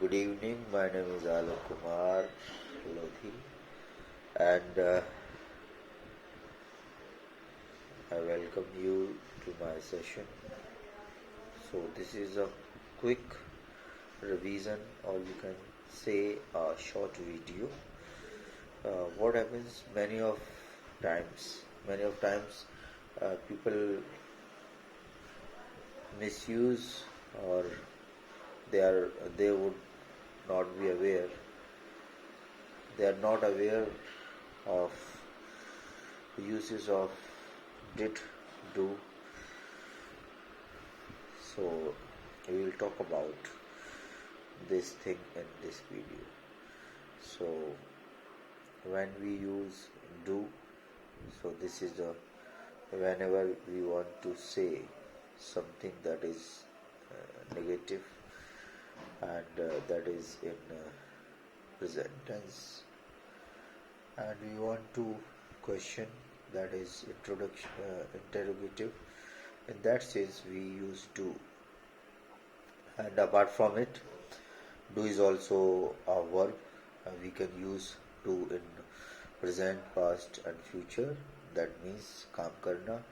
Good evening. My name is Alok Kumar Lodhi, and I welcome you to my session. So, this is a quick revision, or you can say a short video. What happens many of times, people misuse, or they would not be aware. They are not aware of uses of did, do. So we will talk about this thing in this video. So when we use do, so this is the whenever we want to say something that is negative, and that is in present tense, and we want to question, that is interrogative. In that sense we use do. And apart from it, do is also a verb. We can use do in present, past and future. That means काम करना.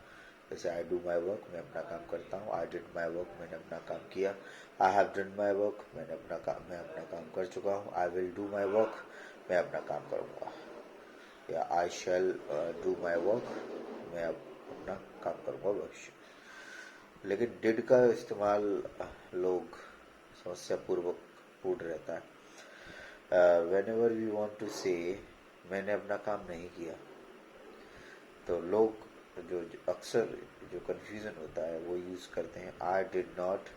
जैसे I do my work, मैं अपना काम करता हूँ. I did my work, मैंने अपना काम किया. I have done my work, मैं अपना काम कर चुका हूँ. I will do my work, मैं अपना काम करूँगा. या I shall do my work, मैं अपना काम करूँगा भविष्य. लेकिन डिड का इस्तेमाल लोग समस्या पूर्ण रहता है. whenever we want to say मैंने अपना काम नहीं किया, तो लोग जो अक्सर जो कंफ्यूजन होता है वो यूज करते हैं I did not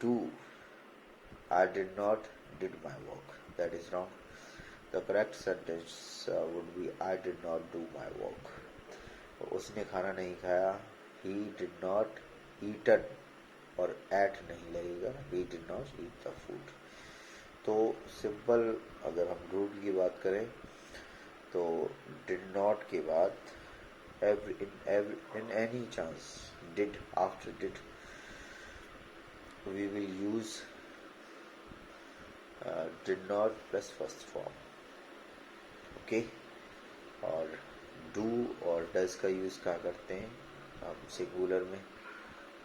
do, I did not did my work. That is wrong. The correct sentence would be I did not do my work. उसने खाना नहीं खाया. He did not eaten, और at नहीं लगेगा. He did not eat the food. तो simple अगर हम रूट की बात करें तो did not के बाद in any chance did, after did we will use did not plus first form. Okay. और do और does का यूज कहाँ करते हैं हम? सिंगुलर में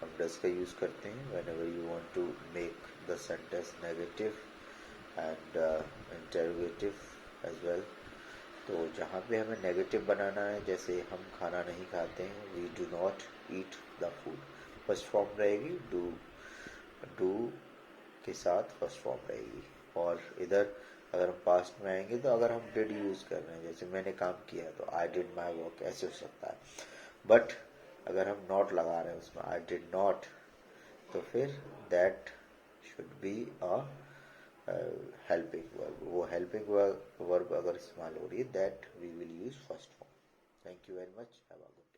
हम does का यूज करते हैं whenever you want to make the sentence negative and interrogative as well. तो जहाँ पे हमें नेगेटिव बनाना है, जैसे हम खाना नहीं खाते हैं, we do not eat the food, first form रहेगी. डू के साथ फर्स्ट फॉर्म रहेगी. और इधर अगर हम पास्ट में आएंगे तो अगर हम डिड यूज कर रहे हैं, जैसे मैंने काम किया तो आई डिड माई वर्क, ऐसे हो सकता है. बट अगर हम नॉट लगा रहे हैं उसमें आई डिड नॉट, तो फिर that should be a helping verb. वो हेल्पिंग वर्ब अगर इस्तेमाल हो रही है, that we will use first form. Thank you very much. Have a good